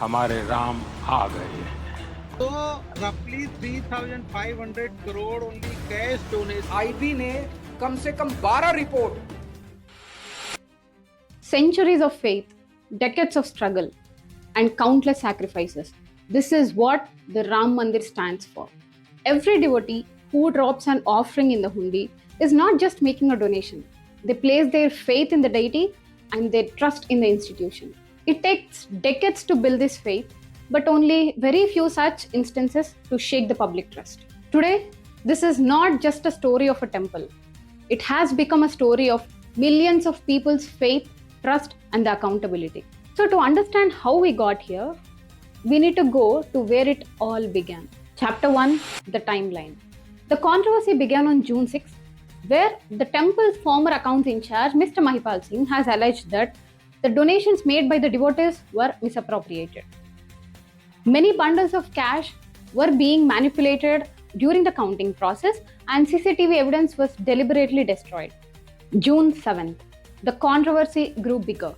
हमारे राम आ गए। तो roughly 3,500 crore only cash donation. IB ने कम से कम 12 report. Centuries of faith, decades of struggle, and countless sacrifices. This is what the Ram Mandir stands for. Every devotee who drops an offering in the hundi is not just making a donation. They place their faith in the deity and their trust in the institution. It takes decades to build this faith, but only very few such instances to shake the public trust. Today, this is not just a story of a temple. It has become a story of millions of people's faith, trust, and the accountability. So, to understand how we got here, we need to go to where it all began. Chapter 1, the timeline. The controversy began on June 6, where the temple's former accounts in charge, Mr. Mahipal Singh, has alleged that the donations made by the devotees were misappropriated. Many bundles of cash were being manipulated during the counting process, and CCTV evidence was deliberately destroyed. June 7th, the controversy grew bigger.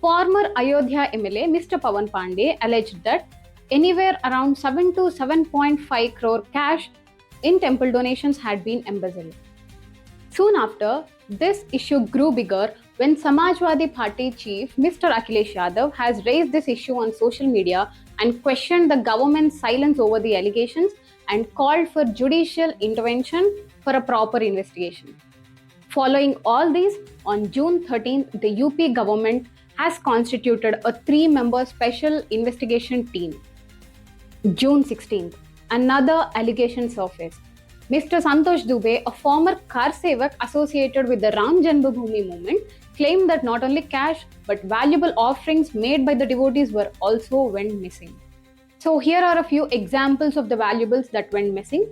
Former Ayodhya MLA Mr. Pawan Pandey alleged that anywhere around 7 to 7.5 crore cash in temple donations had been embezzled. Soon after, this issue grew bigger when Samajwadi Party chief Mr. Akhilesh Yadav has raised this issue on social media and questioned the government's silence over the allegations and called for judicial intervention for a proper investigation. Following all these, on June 13th, the UP government has constituted a 3-member special investigation team. June 16th, another allegation surfaced. Mr. Santosh Dubey, a former car sevak associated with the Ram Janmabhoomi movement, claimed that not only cash but valuable offerings made by the devotees were also went missing. So here are a few examples of the valuables that went missing.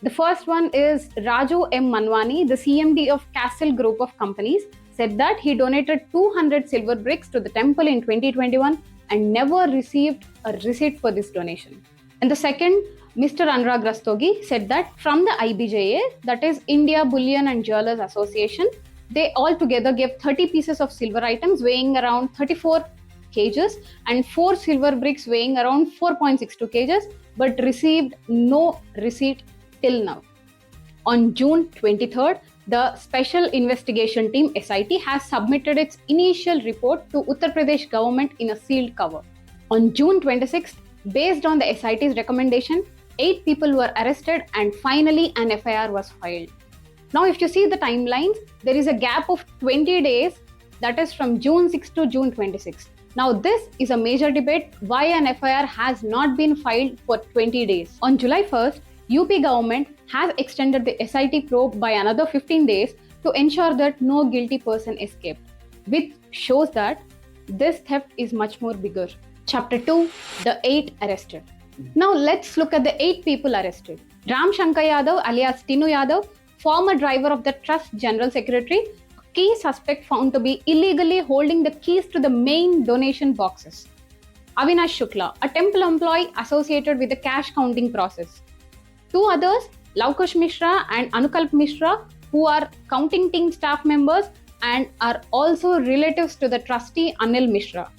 The first one is Raju M. Manwani, the CMD of Castle Group of Companies, said that he donated 200 silver bricks to the temple in 2021 and never received a receipt for this donation. And the second, Mr. Anurag Rastogi, said that from the IBJA, that is India Bullion and Jewelers Association, they all together gave 30 pieces of silver items weighing around 34 kgs and 4 silver bricks weighing around 4.62 kgs, but received no receipt till now. On June 23rd, the Special Investigation Team SIT has submitted its initial report to Uttar Pradesh government in a sealed cover. On June 26th, based on the SIT's recommendation, 8 people were arrested and finally an FIR was filed. Now, if you see the timelines, there is a gap of 20 days, that is from June 6 to June 26. Now, this is a major debate why an FIR has not been filed for 20 days. On July 1st, UP government has extended the SIT probe by another 15 days to ensure that no guilty person escaped, which shows that this theft is much more bigger. Chapter 2, the 8 arrested. Now let's look at the 8 people arrested. Ram Shankar Yadav alias Tinu Yadav, former driver of the Trust General Secretary, a key suspect found to be illegally holding the keys to the main donation boxes. Avinash Shukla, a temple employee associated with the cash counting process. 2 others, Laukash Mishra and Anukalp Mishra, who are counting team staff members and are also relatives to the trustee Anil Mishra.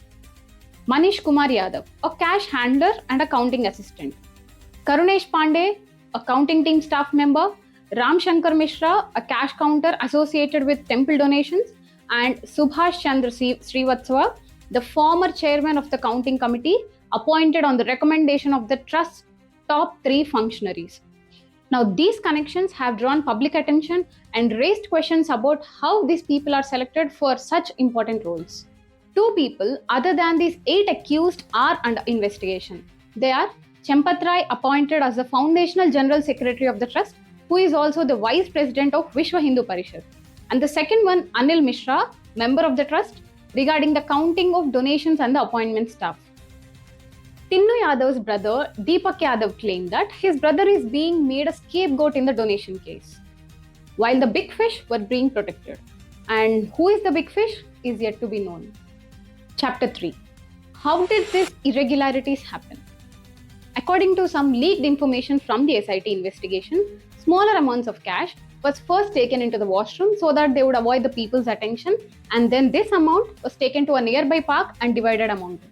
Manish Kumar Yadav, a cash handler and accounting assistant. Karunesh Pandey, a counting team staff member. Ram Shankar Mishra, a cash counter associated with temple donations. And Subhash Chandra Srivatsava, the former chairman of the counting committee, appointed on the recommendation of the trust's top 3 functionaries. Now, these connections have drawn public attention and raised questions about how these people are selected for such important roles. 2 people other than these 8 accused are under investigation. They are Champath Rai, appointed as the Foundational General Secretary of the Trust, who is also the Vice President of Vishwa Hindu Parishad. And the second one, Anil Mishra, member of the Trust, regarding the counting of donations and the appointment staff. Tinnu Yadav's brother, Deepak Yadav, claimed that his brother is being made a scapegoat in the donation case, while the big fish were being protected. And who is the big fish is yet to be known. Chapter 3. How did these irregularities happen? According to some leaked information from the SIT investigation, smaller amounts of cash was first taken into the washroom so that they would avoid the people's attention, and then this amount was taken to a nearby park and divided among them.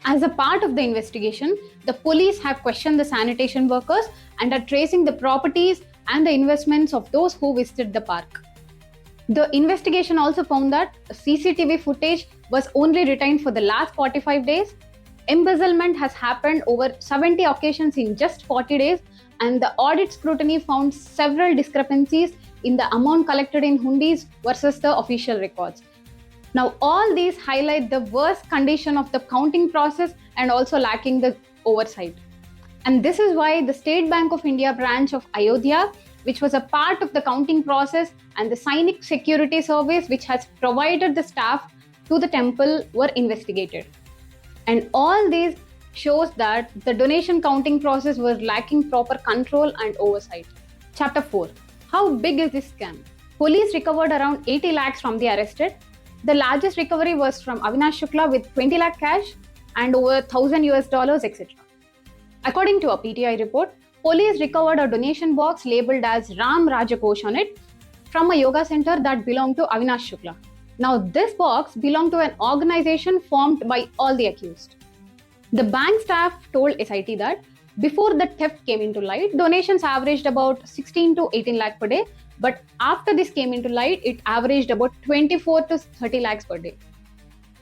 As a part of the investigation, the police have questioned the sanitation workers and are tracing the properties and the investments of those who visited the park. The investigation also found that CCTV footage was only retained for the last 45 days. Embezzlement has happened over 70 occasions in just 40 days, and the audit scrutiny found several discrepancies in the amount collected in hundis versus the official records. Now, all these highlight the worst condition of the counting process and also lacking the oversight. And this is why the State Bank of India branch of Ayodhya, which was a part of the counting process, and the Sainik Security Service, which has provided the staff to the temple, were investigated. And all these shows that the donation counting process was lacking proper control and oversight. Chapter 4. How big is this scam? Police recovered around 80 lakhs from the arrested. The largest recovery was from Avinash Shukla with 20 lakh cash and over $1,000, etc. According to a PTI report, police recovered a donation box labeled as Ram Rajakosh on it from a yoga center that belonged to Avinash Shukla. Now, this box belonged to an organization formed by all the accused. The bank staff told SIT that before the theft came into light, donations averaged about 16 to 18 lakh per day. But after this came into light, it averaged about 24 to 30 lakhs per day.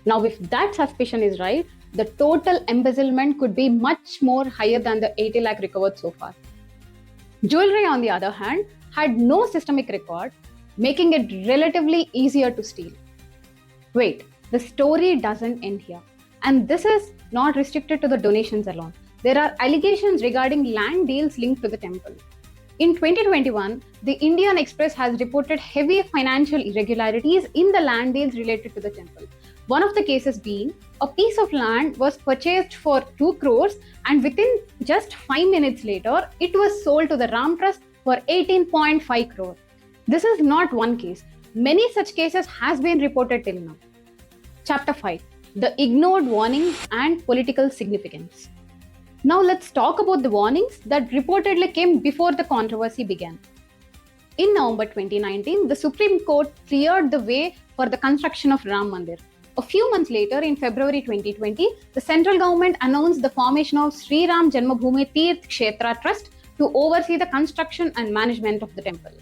Now, if that suspicion is right, the total embezzlement could be much more higher than the 80 lakh recovered so far. Jewelry, on the other hand, had no systemic record, making it relatively easier to steal. Wait, the story doesn't end here. And this is not restricted to the donations alone. There are allegations regarding land deals linked to the temple. In 2021, the Indian Express has reported heavy financial irregularities in the land deals related to the temple. One of the cases being a piece of land was purchased for 2 crores and within just 5 minutes later, it was sold to the Ram Trust for 18.5 crore. This is not one case. Many such cases has been reported till now. Chapter 5. The ignored warnings and political significance. Now let's talk about the warnings that reportedly came before the controversy began. In November 2019, the Supreme Court cleared the way for the construction of Ram Mandir. A few months later, in February 2020, the central government announced the formation of Sri Ram Janmabhoomi Tirth Kshetra Trust to oversee the construction and management of the temple.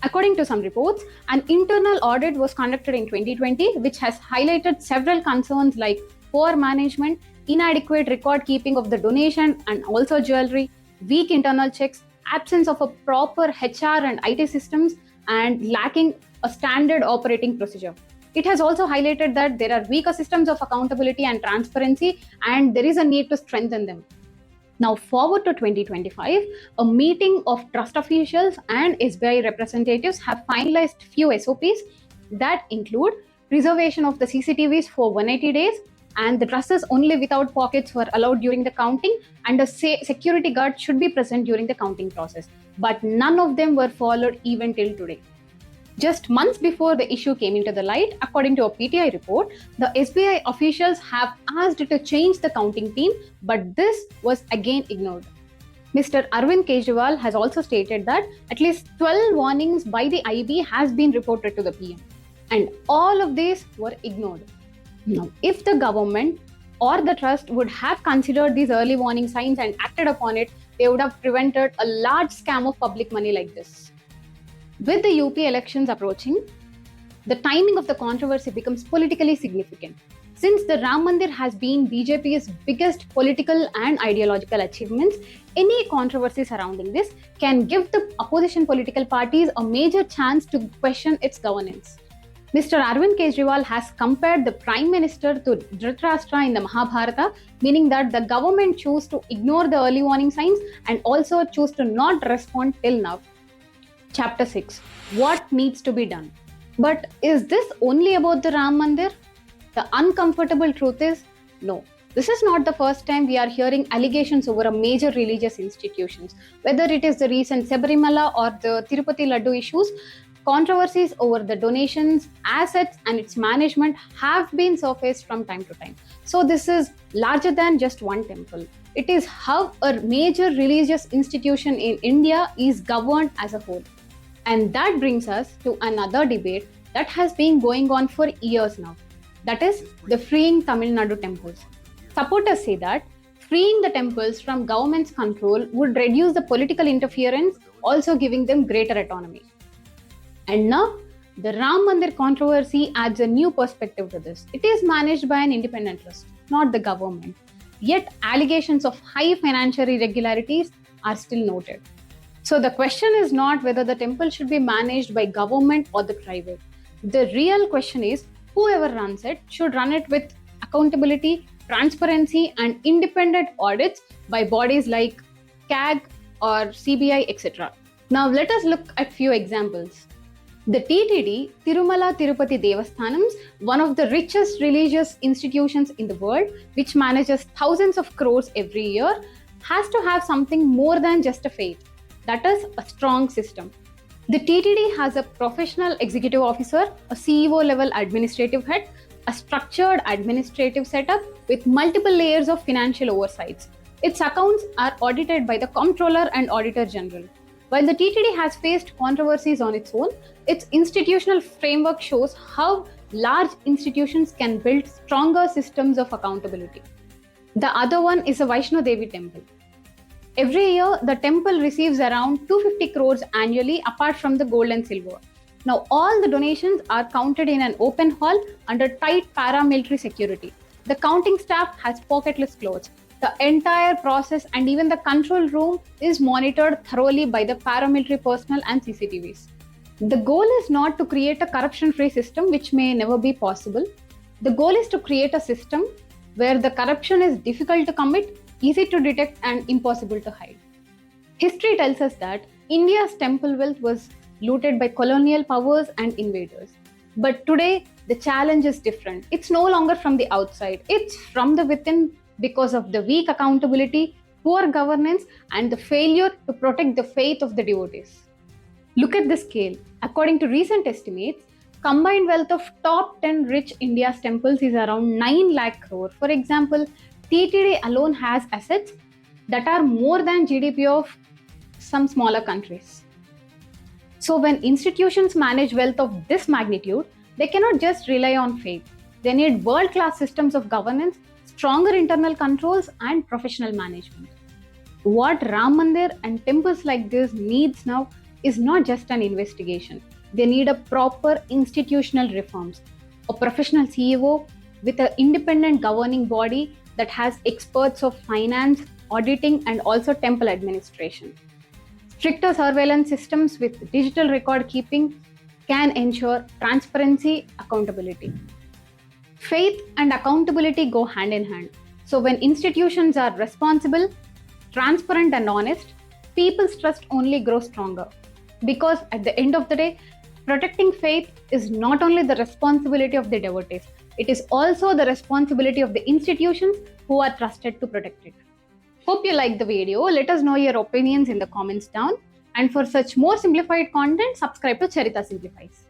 According to some reports, an internal audit was conducted in 2020, which has highlighted several concerns like poor management, inadequate record keeping of the donation and also jewelry, weak internal checks, absence of a proper HR and IT systems, and lacking a standard operating procedure. It has also highlighted that there are weaker systems of accountability and transparency, and there is a need to strengthen them. Now, forward to 2025, a meeting of trust officials and SBI representatives have finalized few SOPs that include preservation of the CCTVs for 180 days, and the trusses only without pockets were allowed during the counting, and a security guard should be present during the counting process. But none of them were followed even till today. Just months before the issue came into the light, according to a PTI report, the SBI officials have asked to change the counting team, but this was again ignored. Mr. Arvind Kejriwal has also stated that at least 12 warnings by the IB has been reported to the PM, and all of these were ignored. Now, if the government or the trust would have considered these early warning signs and acted upon it, they would have prevented a large scam of public money like this. With the UP elections approaching, the timing of the controversy becomes politically significant. Since the Ram Mandir has been BJP's biggest political and ideological achievements, any controversy surrounding this can give the opposition political parties a major chance to question its governance. Mr. Arvind Kejriwal has compared the Prime Minister to Dhritarashtra in the Mahabharata, meaning that the government chose to ignore the early warning signs and also chose to not respond till now. Chapter 6. What needs to be done? But is this only about the Ram Mandir? The uncomfortable truth is, no. This is not the first time we are hearing allegations over a major religious institutions. Whether it is the recent Sabarimala or the Tirupati Laddu issues, controversies over the donations, assets, and its management have been surfaced from time to time. So this is larger than just one temple. It is how a major religious institution in India is governed as a whole. And that brings us to another debate that has been going on for years now. That is the freeing Tamil Nadu temples. Supporters say that freeing the temples from government's control would reduce the political interference, also giving them greater autonomy. And now, the Ram Mandir controversy adds a new perspective to this. It is managed by an independent trust, not the government. Yet, allegations of high financial irregularities are still noted. So, the question is not whether the temple should be managed by government or the private. The real question is whoever runs it should run it with accountability, transparency, and independent audits by bodies like CAG or CBI, etc. Now, let us look at few examples. The TTD, Tirumala Tirupati Devasthanams, one of the richest religious institutions in the world, which manages thousands of crores every year, has to have something more than just a faith. That is a strong system. The TTD has a professional executive officer, a CEO level administrative head, a structured administrative setup with multiple layers of financial oversights. Its accounts are audited by the Comptroller and Auditor General. While the TTD has faced controversies on its own, its institutional framework shows how large institutions can build stronger systems of accountability. The other one is the Vaishno Devi temple. Every year, the temple receives around 250 crores annually apart from the gold and silver. Now, all the donations are counted in an open hall under tight paramilitary security. The counting staff has pocketless clothes. The entire process and even the control room is monitored thoroughly by the paramilitary personnel and CCTVs. The goal is not to create a corruption-free system, which may never be possible. The goal is to create a system where the corruption is difficult to commit, easy to detect, and impossible to hide. History tells us that India's temple wealth was looted by colonial powers and invaders. But today, the challenge is different. It's no longer from the outside, it's from the within because of the weak accountability, poor governance, and the failure to protect the faith of the devotees. Look at the scale. According to recent estimates, combined wealth of top 10 rich India's temples is around 9 lakh crore. For example, TTD alone has assets that are more than GDP of some smaller countries. So when institutions manage wealth of this magnitude, they cannot just rely on faith. They need world-class systems of governance, stronger internal controls, and professional management. What Ram Mandir and temples like this needs now is not just an investigation. They need a proper institutional reforms, a professional CEO with an independent governing body that has experts of finance, auditing, and also temple administration. Stricter surveillance systems with digital record keeping can ensure transparency, accountability. Faith and accountability go hand in hand. So when institutions are responsible, transparent, and honest, people's trust only grows stronger. Because at the end of the day, protecting faith is not only the responsibility of the devotees, it is also the responsibility of the institutions who are trusted to protect it. Hope you liked the video. Let us know your opinions in the comments down. And for such more simplified content, subscribe to Charita Simplifies.